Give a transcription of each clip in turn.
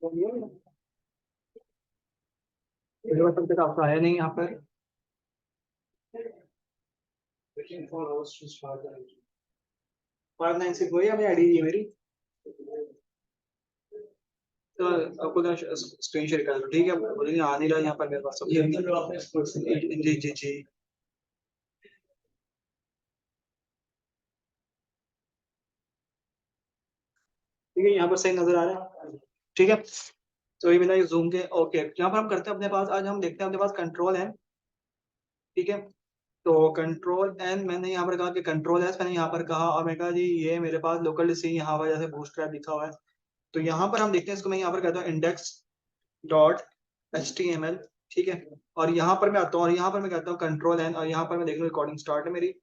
तब तक आपका आया नहीं यहाँ पर। पार्ट 9 से कोई हमें आईडी है मेरी, तो आपको तो स्क्रीन शेयर कर दो, ठीक है। बोलेंगे आ नहीं रहा यहाँ पर मेरे पास सब। जी जी जी। ठीक है, यहाँ पर सही नजर आ रहा है, ठीक है। तो ये मेरा जूम के ओके, यहाँ पर हम करते हैं अपने पास, आज हम देखते हैं अपने पास कंट्रोल है, ठीक है। तो कंट्रोल एन मैंने यहाँ पर कहा कि कंट्रोल एस मैंने यहाँ पर कहा, और मैं कहा जी ये मेरे पास लोकल सी यहाँ पर जैसे बूटस्ट्रैप लिखा हुआ है। तो यहाँ पर हम देखते हैं, इसको मैं यहाँ पर कहता हूँ index dot H T M L, ठीक है। और यहाँ पर मैं आता हूँ और यहाँ पर मैं कहता हूँ कंट्रोल एन, और यहाँ पर मैं देख लूँ रिकॉर्डिंग स्टार्ट है मेरी,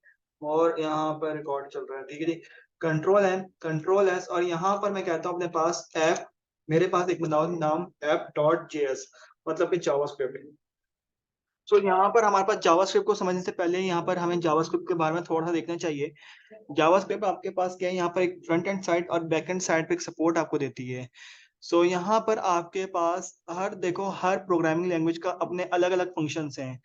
और यहाँ पर रिकॉर्ड चल रहा है, ठीक है जी। कंट्रोल एन कंट्रोल एस, और यहाँ पर मैं कहता हूँ अपने पास ऐप, मेरे पास एक बनाओ नाम ऐप डॉट जे एस, मतलब कि जावास्क्रिप्ट। तो यहाँ पर हमारे पास जावास्क्रिप्ट को समझने से पहले यहाँ पर हमें जावास्क्रिप्ट के बारे में थोड़ा सा देखना चाहिए। जावास्क्रिप्ट आपके पास क्या है, यहाँ पर एक फ्रंट एंड साइड और बैक एंड साइड पे एक सपोर्ट आपको देती है। सो यहाँ पर आपके पास हर देखो हर प्रोग्रामिंग लैंग्वेज का अपने अलग अलग फंक्शंस हैं।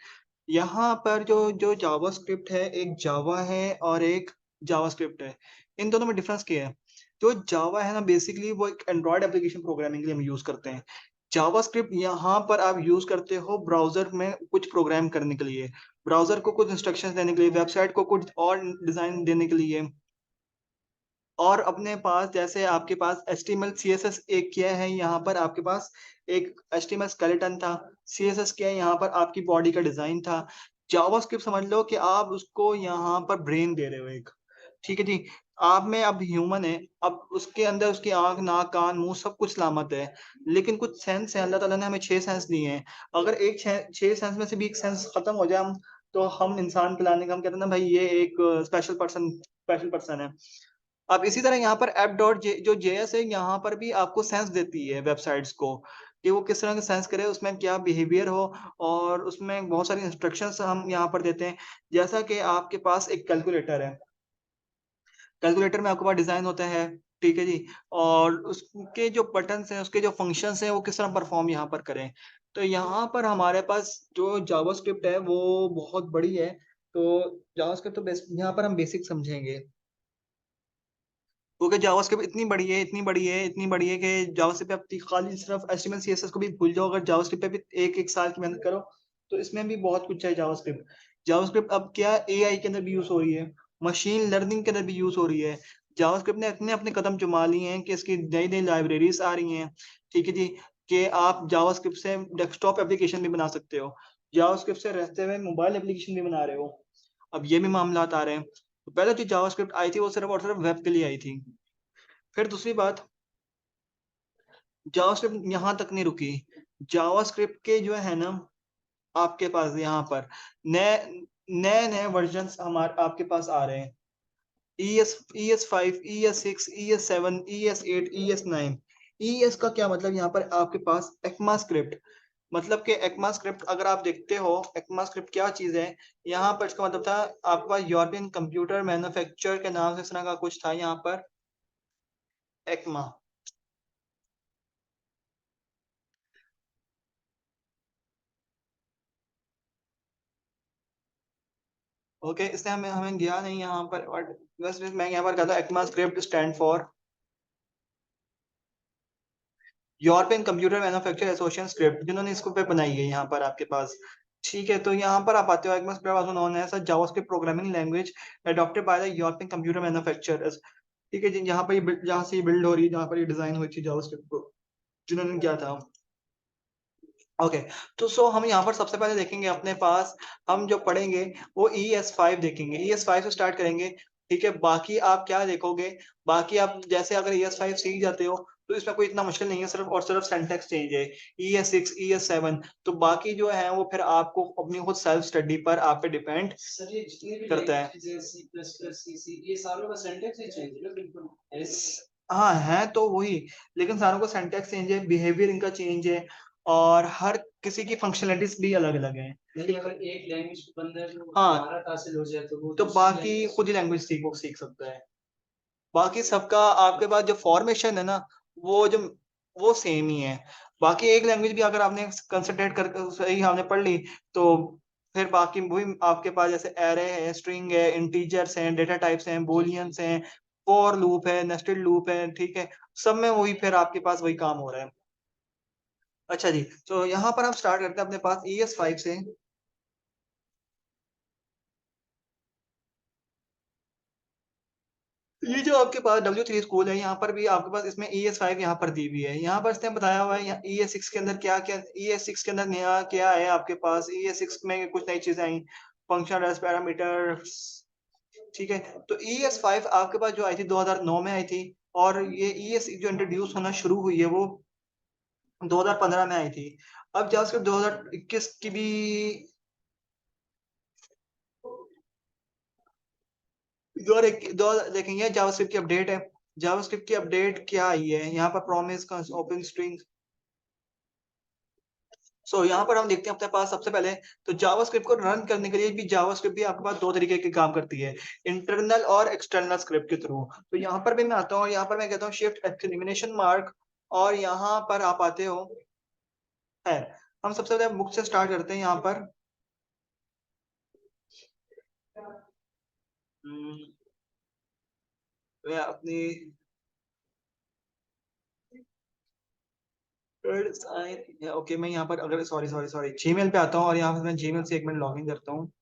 यहाँ पर जो जो जावास्क्रिप्ट है, एक जावा है और एक जावास्क्रिप्ट है। इन दोनों में डिफरेंस क्या है? जो जावा है ना, बेसिकली वो एक एंड्रॉयड एप्लीकेशन प्रोग्रामिंग के लिए हम यूज करते हैं। जावास्क्रिप्ट यहाँ पर आप यूज करते हो ब्राउजर में कुछ प्रोग्राम करने के लिए, ब्राउजर को कुछ इंस्ट्रक्शंस देने के लिए, वेबसाइट को कुछ और डिजाइन देने के लिए। और अपने पास जैसे आपके पास HTML CSS एक क्या है, यहाँ पर आपके पास एक HTML स्केलेटन था, CSS क्या है, यहाँ पर आपकी बॉडी का डिजाइन था। जावास्क्रिप्ट समझ लो कि आप उसको यहाँ पर ब्रेन दे रहे हो एक, ठीक है जी। आप में अब ह्यूमन है, अब उसके अंदर उसकी आंख नाक कान मुंह सब कुछ सलामत है, लेकिन कुछ सेंस है, अल्लाह ताला ने हमें 6 सेंस दिए हैं। अगर एक छह सेंस में से भी एक सेंस खत्म हो जाए हम, तो हम इंसान कहलाने का हम कहते हैं ना भाई ये एक स्पेशल पर्सन है। अब इसी तरह यहाँ पर ऐप डॉट जे जो जेएस है, यहाँ पर भी आपको सेंस देती है वेबसाइट्स को, कि वो किस तरह का सेंस करे, उसमें क्या बिहेवियर हो, और उसमें बहुत सारी इंस्ट्रक्शंस हम यहाँ पर देते हैं। जैसा कि आपके पास एक कैलकुलेटर है, कैलकुलेटर में आपके पास डिजाइन होता है, ठीक है जी। और उसके जो बटन्स हैं, उसके जो फंक्शंस हैं, वो किस तरह परफॉर्म यहाँ पर करें। तो यहाँ पर हमारे पास जो जावास्क्रिप्ट है वो बहुत बड़ी है। तो जावास्क्रिप्ट तो यहाँ पर हम बेसिक समझेंगे, क्योंकि जावास्क्रिप्ट इतनी बड़ी है, इतनी बड़ी है, इतनी बड़ी है कि जावास्क्रिप्ट पे आप खाली सिर्फ HTML CSS को भी भूल जाओ, अगर जावास्क्रिप्ट पे भी एक एक साल की मेहनत करो, तो इसमें भी बहुत कुछ है। जावास्क्रिप्ट जावास्क्रिप्ट अब क्या AI के अंदर भी यूज हो रही है, मशीन लर्निंग के अंदर भी यूज हो रही है। जावास्क्रिप्ट ने इतने अपने कदम जमा लिए हैं कि इसकी नई नई लाइब्रेरीज आ रही हैं, ठीक है जी। कि आप जावास्क्रिप्ट से डेस्कटॉप एप्लीकेशन भी बना सकते हो, जावास्क्रिप्ट से रहते हुए मोबाइल एप्लीकेशन भी बना रहे हो। अब ये भी मामला आ रहे हैं। तो पहले जो जावास्क्रिप्ट आई थी वो सिर्फ और सिर्फ वेब के लिए आई थी। फिर दूसरी बात, जावास्क्रिप्ट यहाँ तक नहीं रुकी। जावास्क्रिप्ट के जो है ना, आपके पास यहाँ पर नए नए नए वर्जन हमारे आपके पास आ रहे हैं। ES5, ES6, ES7, ES8, ES9। ES का क्या मतलब, यहाँ पर आपके पास एक्मा स्क्रिप्ट, मतलब कि एक्मा स्क्रिप्ट अगर आप देखते हो एक्मा स्क्रिप्ट क्या चीज है, यहाँ पर इसका मतलब था आपके पास यूरोपियन कंप्यूटर मैन्युफैक्चर के नाम से इस तरह का कुछ था यहाँ पर, एक्मा। ओके, इसलिए हमें हमें गया नहीं यहाँ पर, बट बस मैं यहाँ पर कहता हूँ ECMA script stand for European computer manufacture association script, जिन्होंने इसको पे बनाई है यहाँ पर आपके पास। ठीक है, तो यहाँ पर आप आते हो ECMAScript also known as JavaScript programming language adopted by the European computer manufacturers. ठीक है जी, यहाँ पर जहाँ से ये बिल्ड हो रही है, जहाँ पर ये डिजाइन हुई थी जावास्क्रिप्ट को, जिन्होंने किया था। ओके, तो सो हम यहाँ पर सबसे पहले देखेंगे अपने पास, हम जो पढ़ेंगे वो ES5 देखेंगे, ES5 से स्टार्ट करेंगे। ठीक है, बाकी आप क्या देखोगे, बाकी आप जैसे अगर ES5 सीख जाते हो तो इसमें कोई इतना मुश्किल नहीं है, सिर्फ और सिर्फ सिंटैक्स चेंज है। ES6, ES7, तो बाकी जो है वो फिर आपको अपनी खुद सेल्फ स्टडी पर आप पे डिपेंड करता है। ये सारों का सिंटैक्स ही चेंज है बिल्कुल। हाँ है तो वही, लेकिन सारों का सिंटैक्स चेंज है, बिहेवियर इनका चेंज है, और हर किसी की फंक्शनलिटीज भी अलग अलग है। लेकिन अगर एक लैंग्वेज बंदा जो महारत हासिल हो जाए तो वो तो बाकी खुद ही लैंग्वेज सीख सकता है। बाकी सबका आपके पास जो फॉर्मेशन है ना, वो जो वो सेम ही है। बाकी एक लैंग्वेज भी अगर आपने कंसंट्रेट कर सही हमने पढ़ ली तो फिर बाकी वही आपके पास जैसे एरे है, स्ट्रिंग है, इंटीजर्स हैं, डेटा टाइप्स हैं, बूलियंस हैं, फॉर लूप है, नेस्टेड लूप है, ठीक है, सब में वही फिर आपके पास वही काम हो रहा है। अच्छा जी, तो यहाँ पर हम स्टार्ट करते हैं अपने पास ES5 से। ये जो आपके पास W3 स्कूल है, यहाँ पर भी आपके पास इसमें ES5 यहाँ पर दी हुई है। यहाँ पर इसने बताया हुआ है ES6 के अंदर क्या क्या, ES6 के अंदर नया क्या है आपके पास, ES6 में कुछ नई चीजें आई, फंक्शन एज पैरामीटर, ठीक है। तो ES5 आपके पास जो आई थी 2009 में आई थी, और ये ES6 जो इंट्रोड्यूस होना शुरू हुई है वो 2015 में आई थी। अब जावास्क्रिप्ट 2021 की भी दो देखेंगे जावास्क्रिप्ट की अपडेट है। जावास्क्रिप्ट की अपडेट क्या आई है यहाँ पर, प्रॉमिस का ओपन स्ट्रिंग। सो यहाँ पर हम देखते हैं अपने पास सबसे पहले, तो जावास्क्रिप्ट को रन करने के लिए भी जावास्क्रिप्ट भी आपके पास दो तरीके के काम करती है, इंटरनल और एक्सटर्नल स्क्रिप्ट के थ्रू। तो यहाँ पर भी मैं आता हूँ और यहाँ पर मैं कहता हूँ शिफ्ट एक्सक्लेमेशन मार्क, और यहाँ पर आप आते हो है। हम सबसे पहले बुक से स्टार्ट करते हैं यहाँ पर। हम्म, मैं अपनी ओके, मैं यहाँ पर अगर सॉरी सॉरी सॉरी जीमेल पे आता हूँ और यहाँ पर मैं जीमेल से एक मिनट लॉगिन करता हूँ।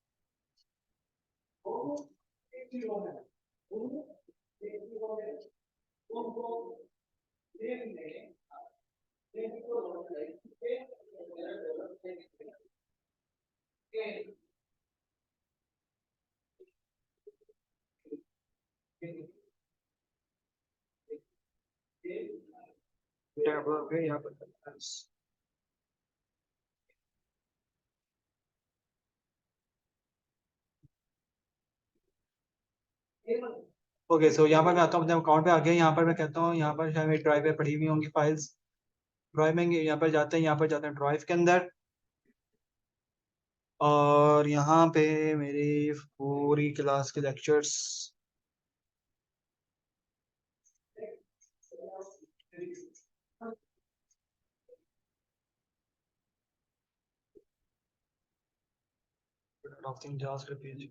यहाँ पर ओके, सो यहाँ पर मैं आता हूँ अपने अकाउंट पे आ गया। यहाँ पर मैं कहता हूँ यहाँ पर शायद मेरी ड्राइव पे पड़ी हुई होंगी फाइल्स। ड्राइव में यहाँ पर जाते हैं, यहाँ पर जाते हैं ड्राइव के अंदर, और यहाँ पे मेरी पूरी क्लास के lectures. JavaScript page,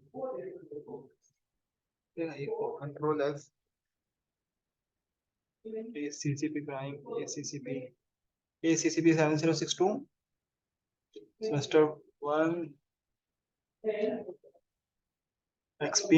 control F, ACCP prime, ACCP, ACCP 7062, semester 1, XP।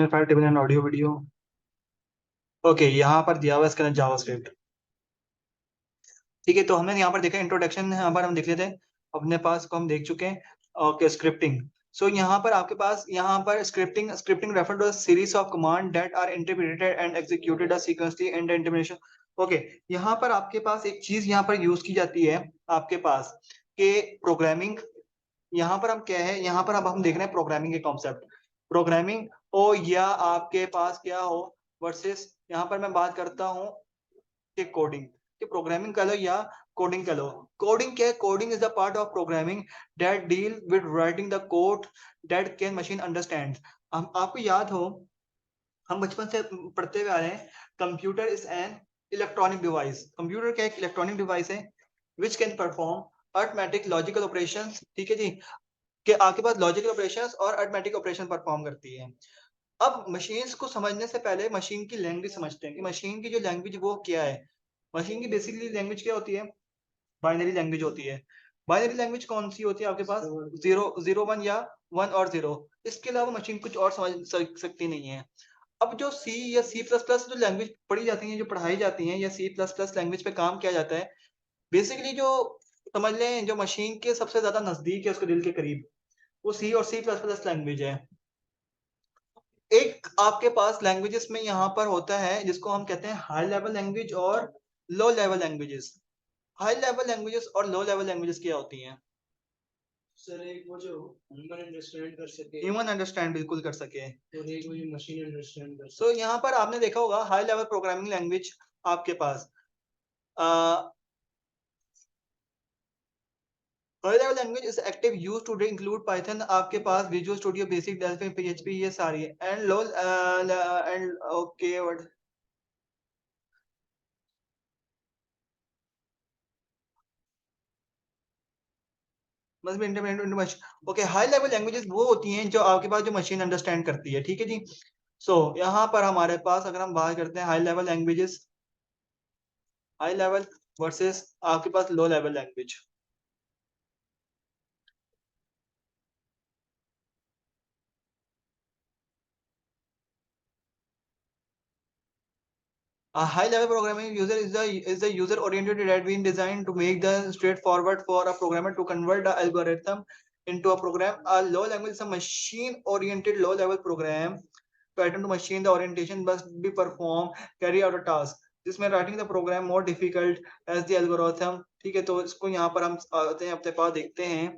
File table and audio video. Okay, यहाँ पर दिया हुआ है इसके अंदर जावास्क्रिप्ट, ठीक है। तो हमने यहाँ पर देखा इंट्रोडक्शन, यहाँ पर हम देख लेते हैं अपने पास को हम देख चुके हैं। Okay, scripting. सो यहाँ पर आपके पास यहाँ पर scripting, scripting refer to series of command that are interpreted and executed sequentially and in termination. Okay, यहाँ पर आपके पास एक चीज यहाँ पर यूज की जाती है आपके पास के प्रोग्रामिंग। यहाँ पर हम क्या है, यहाँ पर अब हम देख रहे हैं प्रोग्रामिंग के कॉन्सेप्ट। प्रोग्रामिंग हो या आपके पास क्या हो वर्सेस, यहाँ पर मैं बात करता हूँ कि कोडिंग, कि प्रोग्रामिंग कह लो या कोडिंग कह लो। कोडिंग क्या है, coding is the part of programming that deal with writing the code that can machine understand. हम आपको याद हो, हम बचपन से पढ़ते हुए आ रहे हैं, computer is an electronic device. Computer क्या एक इलेक्ट्रॉनिक डिवाइस है which can perform arithmetic logical operations, ठीक है जी, कि आपके पास लॉजिकल ऑपरेशंस और अर्थमेटिक ऑपरेशन परफॉर्म करती है। अब मशीन्स को समझने से पहले मशीन की लैंग्वेज समझते हैं कि मशीन की जो लैंग्वेज वो क्या है। मशीन की बेसिकली लैंग्वेज क्या होती है, बाइनरी लैंग्वेज होती है। बाइनरी लैंग्वेज कौन सी होती है आपके पास, जीरो जीरो वन या वन और जीरो, इसके अलावा मशीन कुछ और समझ सकती नहीं है। अब जो सी या सी प्लस प्लस जो लैंग्वेज पढ़ी जाती है, जो पढ़ाई जाती है, या सी प्लस प्लस लैंग्वेज पे काम किया जाता है, बेसिकली जो समझ लें जो मशीन के सबसे ज्यादा नजदीक है उसके दिल के करीब, वो सी और सी प्लस प्लस लैंग्वेज है। एक आपके पास लैंग्वेजेस में यहाँ पर होता है जिसको हम कहते हैं हाई लेवल लैंग्वेज और low level languages. High level languages और लो लेवल लैंग्वेजेस क्या होती हैं, सर एक वो जो ह्यूमन अंडरस्टैंड कर सके, ह्यूमन अंडरस्टैंड बिल्कुल कर सके, और एक वो जो मशीन अंडरस्टैंड कर तो यहाँ पर आपने देखा होगा हाई लेवल प्रोग्रामिंग लैंग्वेज आपके पास high level language is active use to include Python, आपके पास Visual Studio Basic Delphi PHP ये सारी है and low and okay what must be intermediate machine. Okay, high level languages वो होती हैं जो आपके पास जो मशीन अंडरस्टैंड करती है, ठीक है जी। सो यहाँ पर हमारे पास अगर हम बात करते हैं high level languages, high level versus आपके पास low level language. A high-level programming user is the user-oriented that has been designed to make the straightforward for a programmer to convert the algorithm into a program. A low level is a machine-oriented low-level program. Pattern to machine, the orientation must be performed, carry out a task. जिसमें writing the program more difficult as the algorithm. ठीक है, तो इसको यहाँ पर हम आते हैं अपने पास देखते हैं।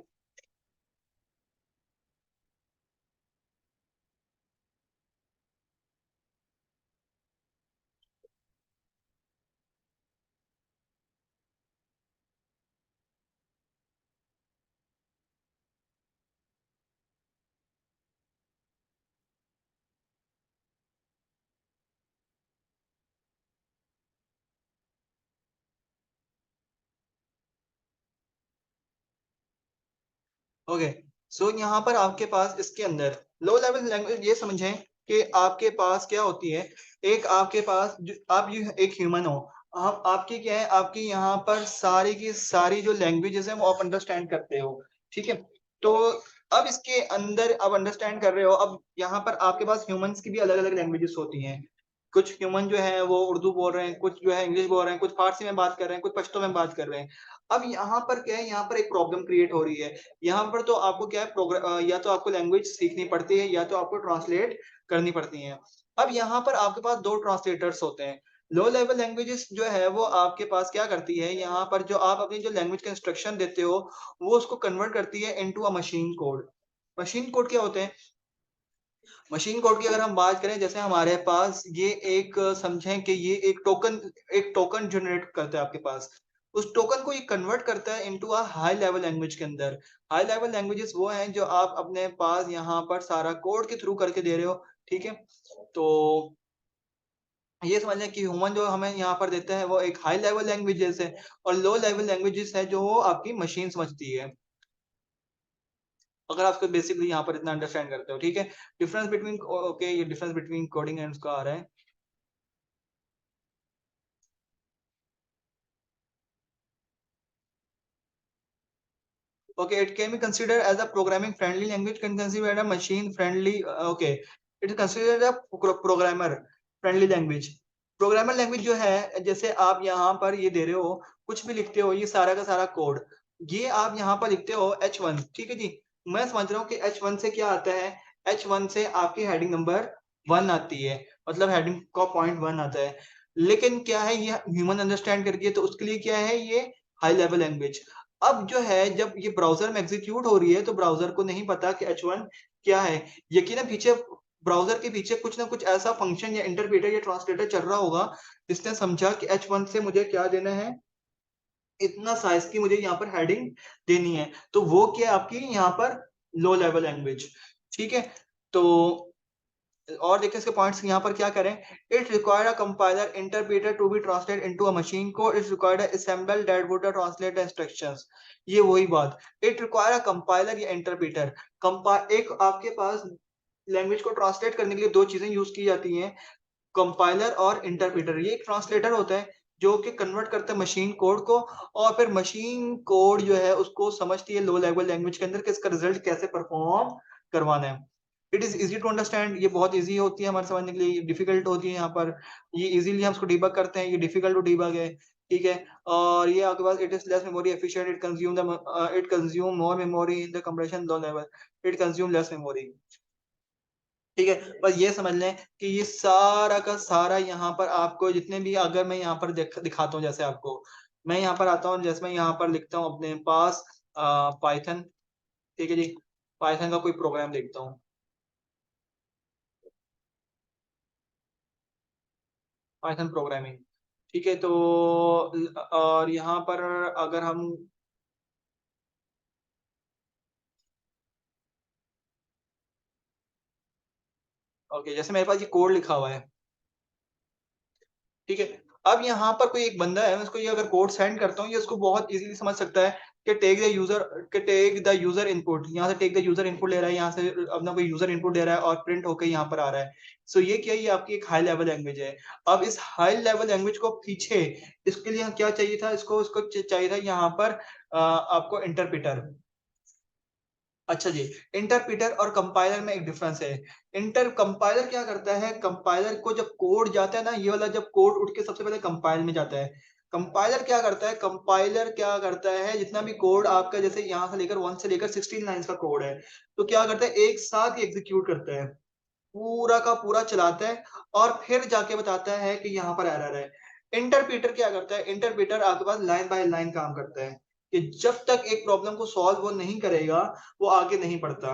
ओके, सो यहाँ पर आपके पास इसके अंदर लो लेवल लैंग्वेज ये समझें कि आपके पास क्या होती है। एक आपके पास आप एक ह्यूमन हो, हम आपकी क्या है, आपकी यहाँ पर सारी की सारी जो लैंग्वेजेस हैं वो आप अंडरस्टैंड करते हो, ठीक है। तो अब इसके अंदर आप अंडरस्टैंड कर रहे हो, अब यहाँ पर आपके पास ह्यूमंस की भी अलग अलग लैंग्वेजेस होती हैं। कुछ ह्यूमन जो है वो उर्दू बोल रहे हैं, कुछ जो है इंग्लिश बोल रहे हैं, कुछ फारसी में बात कर रहे हैं, कुछ पश्तो में बात कर रहे हैं। अब यहाँ पर क्या है, यहाँ पर एक प्रॉब्लम क्रिएट हो रही है। यहाँ पर तो आपको क्या है, या तो आपको लैंग्वेज सीखनी पड़ती है या तो आपको ट्रांसलेट करनी पड़ती है। अब यहाँ पर आपके पास दो ट्रांसलेटर्स होते हैं। लो लेवल लैंग्वेजेस जो है वो आपके पास क्या करती है, यहाँ पर जो आप अपनी जो लैंग्वेज का इंस्ट्रक्शन देते हो वो उसको कन्वर्ट करती है into a machine code. Machine code क्या होते हैं? मशीन कोड की अगर हम बात करें, जैसे हमारे पास ये एक समझें कि ये एक टोकन जनरेट करता है आपके पास। उस टोकन को ये कन्वर्ट करता है into a high level language के अंदर। हाई लेवल लैंग्वेजेस वो हैं जो आप अपने पास यहाँ पर सारा कोड के थ्रू करके दे रहे हो, ठीक है। तो ये समझ लें कि ह्यूमन जो हमें यहाँ पर देता है वो एक हाई लेवल लैंग्वेजेस है, और लो लेवल लैंग्वेजेस है जो वो आपकी मशीन समझती है। अगर आप इसको बेसिकली यहाँ पर इतना अंडरस्टैंड करते हो, ठीक है। डिफरेंस बिटवीन, ओके, ये डिफरेंस बिटवीन कोडिंग एंड उसका आ रहा है। Okay, it can be considered as a programming friendly language, can considered a machine friendly. Okay, it is considered a programmer friendly language. Programmer language जो है, जैसे आप यहाँ पर ये दे रहे हो, कुछ भी लिखते हो, ये सारा का सारा कोड ये आप यहाँ पर लिखते हो H1, ठीक है जी। मैं समझ रहा हूँ कि H1 से क्या आता है, H1 से आपकी हेडिंग नंबर 1 आती है, मतलब हेडिंग का पॉइंट 1 आता है। लेकिन क्या है, ये ह्यूमन अंडरस्टैंड करके, तो उसके लिए क्या है, ये हाई लेवल लैंग्वेज। अब जो है जब ये ब्राउजर में एग्जीक्यूट हो रही है तो ब्राउजर को नहीं पता कि H1 क्या है। यकीनन पीछे ब्राउजर के पीछे कुछ ना कुछ ऐसा फंक्शन या इंटरप्रेटर या ट्रांसलेटर चल रहा होगा जिसने समझा कि H1 से मुझे क्या देना है, इतना साइज की मुझे यहाँ पर हेडिंग देनी है। तो वो क्या है आपकी यहाँ पर लो लेवल लैंग्वेज, ठीक है। तो और देखिए इसके पॉइंट्स यहाँ पर क्या करें। It required a compiler interpreter to be translate into a machine code, it required a assemble that would translate instructions. ये वही बात, इट रिक्वायर अ कंपाइलर या इंटरप्रेटर। एक आपके पास लैंग्वेज को ट्रांसलेट करने के लिए दो चीजें यूज की जाती हैं, कंपाइलर और इंटरप्रेटर। ये एक ट्रांसलेटर होता है जो कि कन्वर्ट करता है मशीन कोड को, और फिर मशीन कोड जो है उसको समझती है लो लेवल लैंग्वेज के अंदर कि इसका रिजल्ट कैसे परफॉर्म करवाना है। It is easy to understand, ये बहुत इजी होती है हमारे समझने के लिए, डिफिकल्ट होती है यहाँ पर। ये इजीली हम इसको डिबग करते हैं, ये डिफिकल्ट टू डिबग है, ठीक है। और ये आपके पास it is less memory efficient, it consume more memory in the compression low level, it consume less memory, ठीक है। बस ये समझ लें कि ये सारा का सारा यहाँ पर आपको जितने भी, अगर मैं यहाँ पर दिखाता हूँ, जैसे आपको मैं यहाँ पर आता हूँ, जैसे मैं यहाँ पर लिखता हूँ अपने पास पाइथन, ठीक है जी, पाइथन का कोई प्रोग्राम देखता हूँ। पाइथन प्रोग्रामिंग, ठीक है। तो और यहाँ पर अगर हम ओके, जैसे मेरे पास ये कोड लिखा हुआ है, ठीक है। अब यहाँ पर कोई एक बंदा है, मैं उसको ये अगर कोड सेंड करता हूँ, ये उसको बहुत इजीली समझ सकता है कि टेक द यूजर इनपुट, यहाँ से टेक द यूजर इनपुट ले रहा है, यहाँ से अपना कोई यूजर इनपुट दे रहा है और प्रिंट होकर यहाँ पर आ रहा है। सो ये क्या है, ये आपकी एक हाई लेवल लैंग्वेज है। अब इस हाई लेवल लैंग्वेज को पीछे इसके लिए क्या चाहिए था, इसको चाहिए था यहाँ पर आपको इंटरप्रेटर। अच्छा जी, इंटरप्रेटर और कंपाइलर में एक डिफरेंस है। कंपाइलर क्या करता है, कंपाइलर को जब कोड जाता है ना, ये वाला जब कोड उठ के सबसे पहले कंपाइल में जाता है। कंपाइलर क्या करता है, कंपाइलर क्या करता है, जितना भी कोड आपका जैसे यहाँ से लेकर 1 से लेकर 16 लाइंस का कोड है, तो क्या करता है, एक साथ ही एग्जीक्यूट करता है, पूरा का पूरा चलाता है और फिर जाके बताता है कि यहाँ पर एरर है। इंटरप्रेटर क्या करता है, इंटरप्रेटर आपके पास लाइन बाय लाइन काम करता है कि जब तक एक प्रॉब्लम को सॉल्व वो नहीं करेगा, वो आगे नहीं बढ़ता।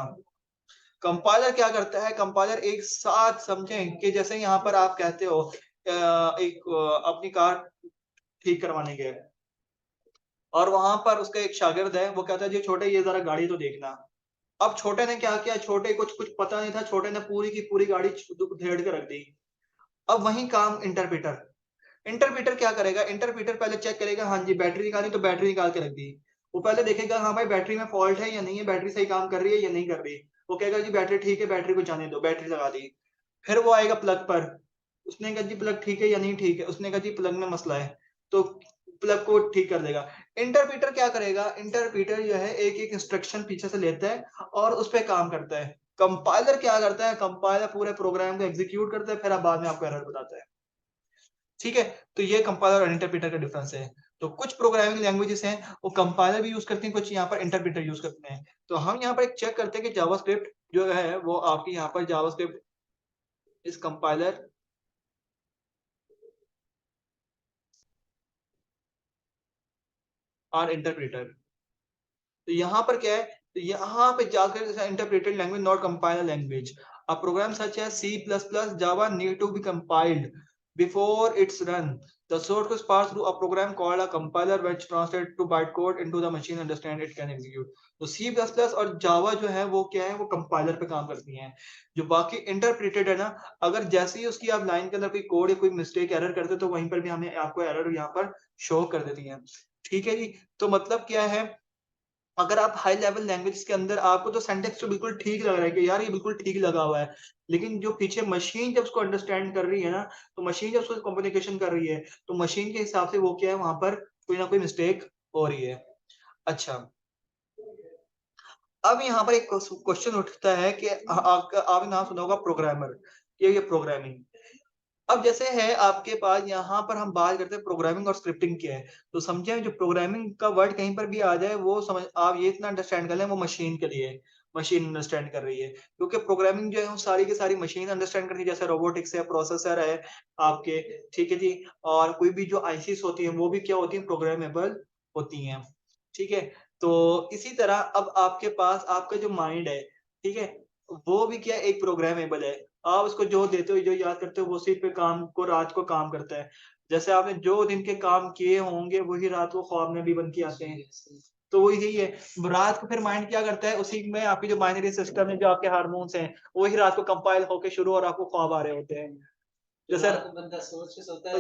कंपाइलर क्या करता है, कंपाइलर एक साथ समझें कि जैसे यहाँ पर आप कहते हो अपनी कार ठीक करवाने गए और वहां पर उसका एक शागिर्द है, वो कहता है जी छोटे ये जरा गाड़ी तो देखना। अब छोटे ने क्या किया, छोटे कुछ कुछ पता नहीं था, छोटे ने पूरी की पूरी गाड़ी उधेड़ के रख दी। अब वही काम इंटरप्रेटर, इंटरप्रेटर क्या करेगा, इंटरप्रेटर पहले चेक करेगा, हाँ जी बैटरी निकाली तो बैटरी निकाल के रख दी। वो पहले देखेगा हाँ भाई बैटरी में फॉल्ट है या नहीं है, बैटरी सही काम कर रही है या नहीं कर रही। वो कहेगा जी बैटरी ठीक है, बैटरी को जाने दो, बैटरी लगा दी। फिर वो आएगा प्लग पर, उसने कहा जी प्लग ठीक है या नहीं ठीक है, उसने कहा जी प्लग में मसला है, तो प्लग को ठीक कर देगा। इंटरप्रेटर क्या करेगा, इंटरप्रेटर जो है एक एक इंस्ट्रक्शन पीछे से लेता है और उस पर काम करता है। कंपाइलर क्या करता है, कंपाइलर पूरे प्रोग्राम को एग्जीक्यूट करता है, फिर अब बाद में आपको एरर बताता है। ठीक है, तो ये कंपाइलर और इंटरप्रेटर का डिफरेंस है। तो कुछ प्रोग्रामिंग लैंग्वेजेस हैं वो कंपाइलर भी यूज करती हैं, कुछ यहाँ पर इंटरप्रेटर यूज करते हैं। तो हम यहाँ पर एक चेक करते हैं कि जावास्क्रिप्ट जो है वो आपकी यहाँ पर जावास्क्रिप्ट इस कंपाइलर और इंटरप्रेटर। तो यहाँ पर क्या है, तो यहाँ पे जाकर interpreted language not compiler language. A program such as C++, Java need to be compiled before it's run. The source code passed through a program called a compiler which translates to bytecode into the machine understand it can execute. तो C++ और Java जो है वो क्या है, वो compiler पे काम करती हैं। जो बाकी इंटरप्रेटेड है ना, अगर जैसे ही उसकी आप लाइन के अंदर कोई कोड या कोई मिस्टेक एरर करते हो तो वहीं पर भी हमें आपको एरर यहाँ पर शो कर देती है। ठीक है जी, तो मतलब क्या है, अगर आप हाई लेवल लैंग्वेज के अंदर आपको तो सेंटेक्स तो बिल्कुल ठीक लग रहा है कि यार ये बिल्कुल ठीक लगा हुआ है, लेकिन जो पीछे मशीन जब उसको अंडरस्टैंड कर रही है ना, तो मशीन जब उसको कम्युनिकेशन कर रही है, तो मशीन के हिसाब से वो क्या है, वहां पर कोई ना कोई मिस्टेक हो रही है। अच्छा, अब यहाँ पर एक क्वेश्चन उठता है कि आपने नाम सुना होगा प्रोग्रामर, ये प्रोग्रामिंग। अब जैसे है आपके पास यहाँ पर हम बात करते हैं प्रोग्रामिंग और स्क्रिप्टिंग की है, तो समझे जो प्रोग्रामिंग का वर्ड कहीं पर भी आ जाए वो समझ आप ये इतना अंडरस्टैंड कर लें वो मशीन के लिए, मशीन अंडरस्टैंड कर रही है, क्योंकि प्रोग्रामिंग जो है वो सारी की सारी मशीन अंडरस्टैंड करती है, जैसे रोबोटिक्स है, प्रोसेसर है आपके, ठीक है जी। और कोई भी जो आईसीस होती है वो भी क्या होती है, प्रोग्रामेबल होती हैं। ठीक है, तो इसी तरह अब आपके पास आपका जो माइंड है, ठीक है, वो भी क्या एक प्रोग्रामेबल है। आप उसको जो देते हो, जो याद करते हो, वो उसी पे काम को रात को काम करता है। जैसे आपने जो दिन के काम किए होंगे वही रात को ख्वाब में भी बन के आते हैं। तो वही यही है, रात को फिर माइंड क्या करता है, उसी में आपकी जो बाइनरी सिस्टम है, जो आपके हार्मोन्स हैं, वही रात को कंपाइल होके शुरू और आपको ख्वाब आ रहे होते हैं। जैसे बंदा सोच के सोता है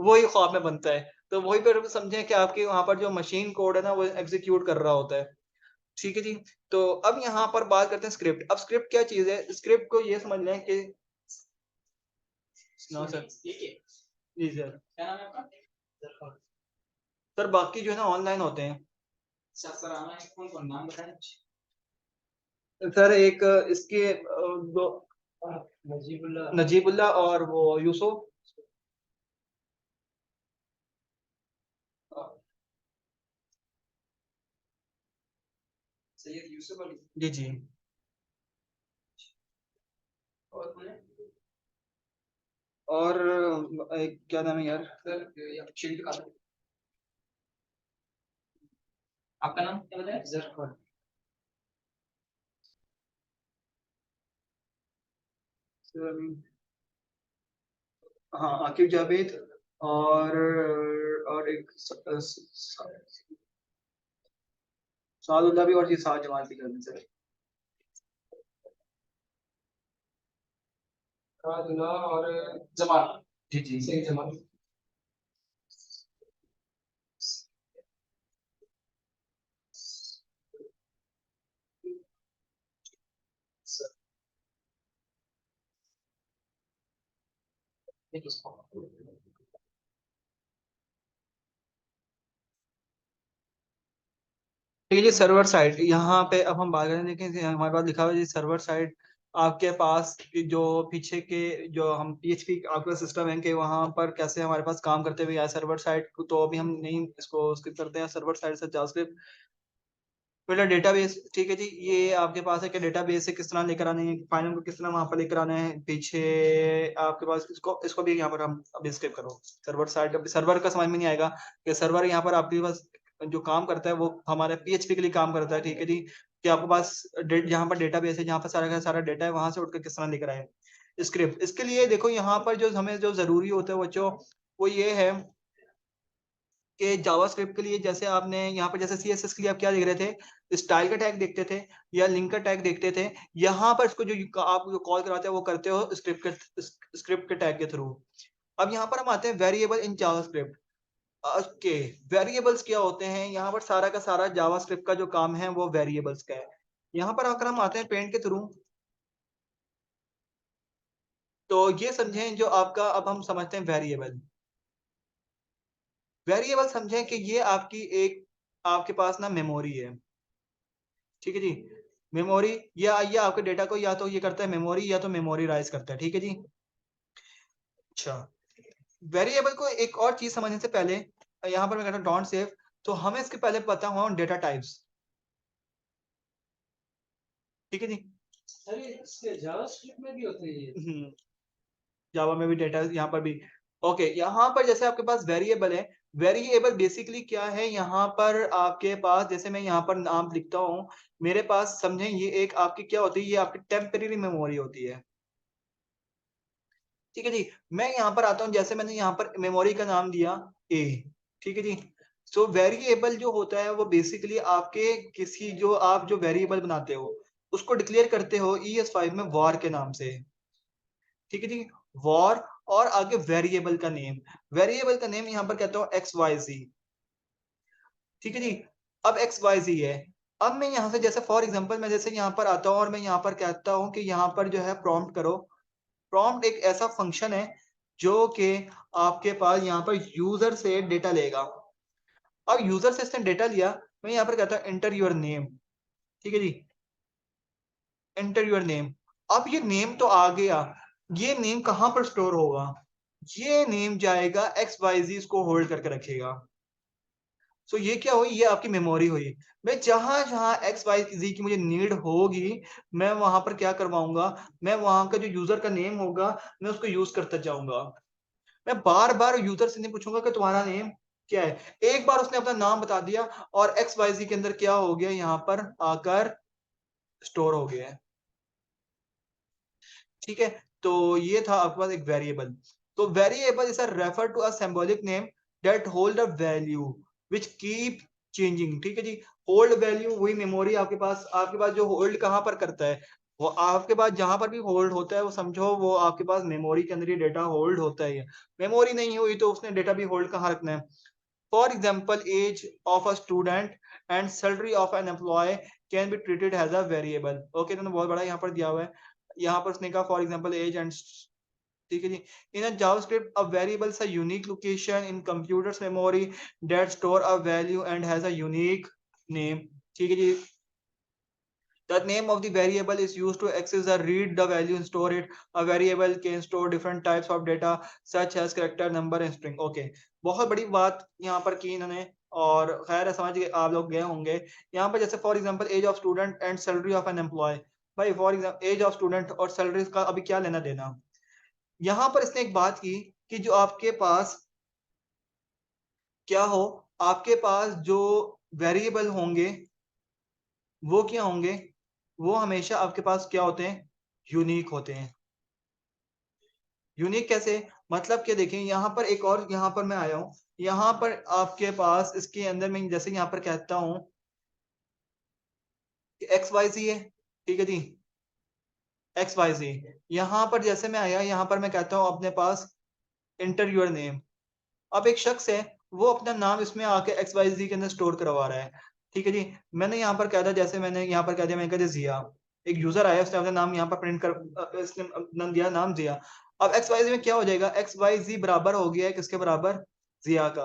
वही ख्वाब में बनता है। तो वही पर समझें कि आपके वहां पर जो मशीन कोड है ना वो एग्जीक्यूट कर रहा होता है। ठीक है जी, तो अब यहाँ पर बात करते हैं स्क्रिप्ट। अब स्क्रिप्ट क्या चीज है, स्क्रिप्ट को ये समझ लें कि नो सर, जी सर, क्या नाम है आपका सर, बाकी जो है ना ऑनलाइन होते हैं सर, ऑनलाइन कौन कौन नाम बताएं सर, एक इसके दो, नजीबुल्ला और वो यूसुफ। सैयद यूसुफ अली, जी जी। और कौन है? और क्या नाम है यार सर, शील्ड का, आपका नाम क्या बताया, जरफर। हाँ आकिब जावेद और एक सादुल्ला भी, और ये सात जमात भी कर दें सर। राजुला और जमाल। जी जी सही जमाल। ठीक है जी। सर्वर साइड यहाँ पे अब हम बात करें, देखिए हमारे पास लिखा हुआ है जी सर्वर साइड। आपके पास की जो पीछे के जो हम पीएचपी आपका सिस्टम है कि वहाँ पर कैसे हमारे पास काम करते हुए आया सर्वर साइड, तो अभी हम नहीं इसको स्किप करते हैं। सर्वर साइड से जावास्क्रिप्ट फिर डेटाबेस। ठीक है जी, ये आपके पास है कि डेटाबेस से किस तरह लेकर आने हैं, फाइनल को किस तरह वहां पर लेकर आना है पीछे। आपके पास इसको इसको भी यहाँ पर हम अभी स्किप करो। सर्वर साइड, अभी सर्वर का समझ में नहीं आएगा कि सर्वर यहाँ पर आपके पास जो काम करता है वो हमारे पीएचपी के लिए काम करता है। ठीक है जी, कि आपके पास जहाँ पर डेटाबेस है, जहाँ पर सारा का सारा डेटा है, वहां से उठकर किस तरह लेकर आए स्क्रिप्ट। इसके लिए देखो यहाँ पर जो हमें जो जरूरी होता है बच्चों, वो ये है कि जावास्क्रिप्ट के लिए जैसे आपने यहाँ पर जैसे सीएसएस के लिए आप क्या देख रहे थे, स्टाइल का टैग देखते थे या लिंक का टैग देखते थे। यहाँ पर इसको जो आप जो कॉल कराते हैं वो करते हो स्क्रिप्ट के टैग के थ्रू। अब यहाँ पर हम आते हैं variable in JavaScript. Okay, variables क्या होते हैं, यहाँ पर सारा का सारा जावास्क्रिप्ट का जो काम है वो वेरिएबल्स का है। यहाँ पर आकर हम आते हैं पेंट के थ्रू। तो ये समझें जो आपका, अब हम समझते हैं वेरिएबल। वेरिएबल समझें कि ये आपकी एक आपके पास ना मेमोरी है। ठीक है जी, मेमोरी ये आपके डेटा को या तो ये करता है मेमोरी, या तो मेमोरीराइज करता है। ठीक है जी। अच्छा, वेरिएबल को एक और चीज समझने से पहले यहाँ पर मैं कहता हूँ डोंट सेव, तो हमें इसके पहले पता हुआ डेटा टाइप्स। ठीक है जी। अरे इसके जावास्क्रिप्ट में भी होते हैं ये। जावा में भी डेटा यहाँ पर भी। ओके, यहाँ पर जैसे आपके पास वेरिएबल है, वेरिएबल बेसिकली क्या है, यहाँ पर आपके पास जैसे मैं यहाँ पर नाम लिखता हूँ, मेरे पास समझें ये एक आपकी क्या होती है, ये आपकी टेम्परेरी मेमोरी होती है। ठीक है जी, मैं यहाँ पर आता हूँ, जैसे मैंने यहाँ पर मेमोरी का नाम दिया ए। ठीक है जी। सो वेरिएबल जो होता है वो बेसिकली आपके किसी जो आप जो वेरिएबल बनाते हो उसको डिक्लेयर करते हो ES5 में वॉर के नाम से। ठीक है जी, वॉर, और आगे वेरिएबल का नेम। वेरिएबल का नेम यहाँ पर कहता हूँ XYZ। ठीक है जी, अब XYZ है। अब मैं यहाँ से जैसे फॉर एग्जांपल मैं जैसे यहाँ पर आता हूँ और मैं यहाँ पर कहता हूँ कि यहाँ पर जो है प्रॉम्प्ट करो। प्रॉम्प्ट एक ऐसा फंक्शन है जो कि आपके पास यहाँ पर यूजर से डेटा लेगा। अब यूजर से इसने डेटा लिया, मैं यहाँ पर कहता हूँ एंटर योर नेम। ठीक है जी, एंटर योर नेम। अब ये नेम तो आ गया, ये नेम कहां पर स्टोर होगा, ये नेम जाएगा XYZ, इसको होल्ड करके रखेगा। सो ये क्या हुई, ये आपकी मेमोरी हुई। मैं जहां जहां XYZ की मुझे नीड होगी, मैं वहां पर क्या करवाऊंगा, मैं वहां का जो यूजर का नेम होगा मैं उसको यूज करता जाऊंगा। मैं बार बार यूजर से नहीं पूछूंगा कि तुम्हारा नेम क्या है। एक बार उसने अपना नाम बता दिया और XYZ के अंदर क्या हो गया, यहाँ पर आकर स्टोर हो गया है। ठीक है, तो ये था आपके पास एक वेरिएबल। तो variable is refer to a symbolic name that hold a value which keep changing. ठीक है जी, होल्ड वैल्यू वही मेमोरी आपके पास जो होल्ड कहाँ पर करता है, वो आपके पास जहां पर भी होल्ड होता है वो समझो वो आपके पास मेमोरी के अंदर ही डेटा होल्ड होता है। मेमोरी नहीं हुई तो उसने डेटा भी होल्ड कहाँ रखना है। For example age of a student and salary of an employ can be treated as a variable. Okay, तो बहुत बड़ा यहाँ पर दिया हुआ है। यहाँ पर उसने कहा फॉर एग्जांपल एज एंड। ठीक है जी, in a JavaScript a variable is a unique location in computer's memory that store a value and has a unique name. ठीक है जी, the name of the variable is used to access the read the value and store it. A variable can store different types of data such as character, number and string. Okay, बहुत बड़ी बात यहाँ पर की इन्होंने, और खैर है, समझ गए आप लोग गए होंगे। यहाँ पर जैसे for example age of student and salary of an employee. भाई for example age of student और सैलरी का अभी क्या लेना देना। यहाँ पर इसने एक बात की कि जो आपके पास क्या हो, आपके पास जो वेरिएबल होंगे वो क्या होंगे, वो हमेशा आपके पास क्या होते हैं, यूनिक होते हैं। यूनिक कैसे, मतलब कि देखिए यहाँ पर एक और, यहाँ पर मैं आया हूँ, यहाँ पर आपके पास इसके अंदर मैं जैसे यहाँ पर कहता हूँ कि एक्स वाई जी है, ठीक है जी, एक्स वाई जी। यहाँ पर जैसे मैं आया, यहाँ पर मैं कहता हूँ अपने पास इंटर योर नेम। अब एक शख्स है, वो अपना नाम इसमें आके एक्स वाई जी के अंदर स्टोर करवा रहा है, ठीक है जी। मैंने यहाँ पर कहा था, जैसे मैंने यहाँ पर कह दिया, मैंने कहा जिया, एक यूजर आया, उसने अपना नाम यहाँ पर प्रिंट कर, इसने नाम दिया, नाम जिया। अब एक्स वाई जी में क्या हो जाएगा, एक्स वाई जी बराबर हो गया है किसके बराबर, जिया का।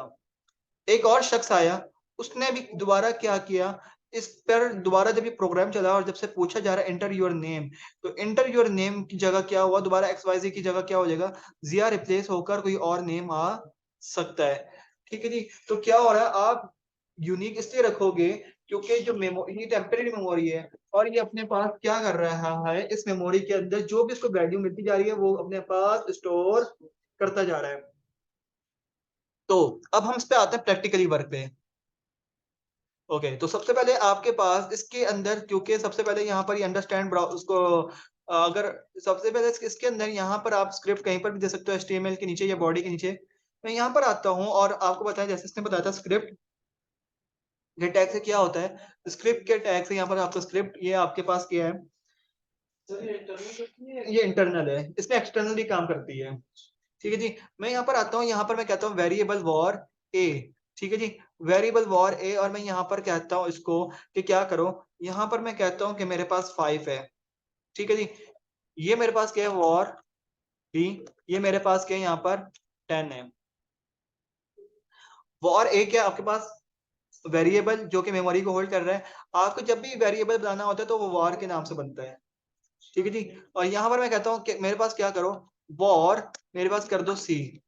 एक और शख्स आया, उसने भी दोबारा क्या किया, इस पर दोबारा जब ये प्रोग्राम चला और जब से पूछा जा रहा है एंटर योर नेम, तो एंटर योर नेम की जगह क्या हुआ, दोबारा एक्स वाई जी की जगह क्या हो जाएगा, जिया रिप्लेस होकर कोई और नेम आ सकता है, ठीक है जी। तो क्या हो रहा है, आप यूनिक इसलिए रखोगे क्योंकि जो मेमोरी, ये टेम्परेरी मेमोरी है, और ये अपने पास क्या कर रहा है, इस मेमोरी के अंदर जो भी इसको वैल्यू मिलती जा रही है वो अपने पास स्टोर करता जा रहा है। तो अब हम इस पे आते हैं प्रैक्टिकली वर्क पे। ओके, तो सबसे पहले आपके पास इसके अंदर, क्योंकि सबसे पहले यहाँ पर ये अंडरस्टैंड उसको, अगर सबसे पहले इसके अंदर यहाँ पर आप स्क्रिप्ट कहीं पर भी दे सकते हो, HTML के नीचे या बॉडी के नीचे। मैं यहाँ पर आता हूँ और आपको बताया, जैसे इसने बताया था स्क्रिप्ट के टैग से क्या होता है, स्क्रिप्ट के टैग से यहाँ पर आपका स्क्रिप्ट, ये आपके पास क्या है, सर ये इंटरनल करती है। ये इंटरनल है, इसमें एक्सटर्नल भी काम करती है, ठीक है जी। मैं यहाँ पर आता हूँ, यहाँ पर मैं कहता हूँ वेरिएबल वॉर ए, ठीक है जी, वेरिएबल वॉर ए, और मैं यहाँ पर कहता हूँ इसको कि क्या करो, यहाँ पर मैं कहता हूँ कि मेरे पास 5 है, ठीक है जी। ये मेरे पास क्या है, वॉर बी, ये मेरे पास क्या है, यहाँ पर 10 है। वॉर ए क्या है आपके पास, वेरिएबल जो कि मेमोरी को होल्ड कर रहा है। आपको जब भी वेरिएबल बनाना होता है तो वो वॉर के नाम से बनता है, ठीक है जी। और यहाँ पर मैं कहता हूँ कि मेरे पास क्या करो, वॉर मेरे पास कर दो सी,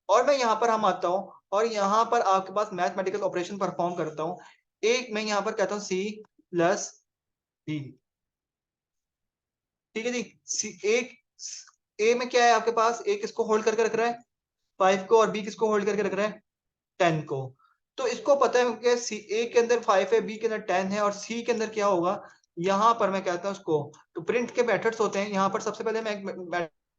और मैं यहाँ पर हम आता हूँ और यहाँ पर आपके पास मैथमेटिकल ऑपरेशन परफॉर्म करता हूँ। एक मैं यहाँ पर कहता हूँ सी प्लस बी, ठीक है जी। सी एक, ए में क्या है आपके पास, ए किसको होल्ड करके रख रहा है, 5 को, और बी किसको होल्ड करके रख रहा है, 10 को। तो इसको पता है कि सी, ए के अंदर 5 है, बी के अंदर 10 है, और सी के अंदर क्या होगा, यहाँ पर मैं कहता हूँ उसको, तो प्रिंट के मेथड्स होते हैं। यहाँ पर सबसे पहले मैं एक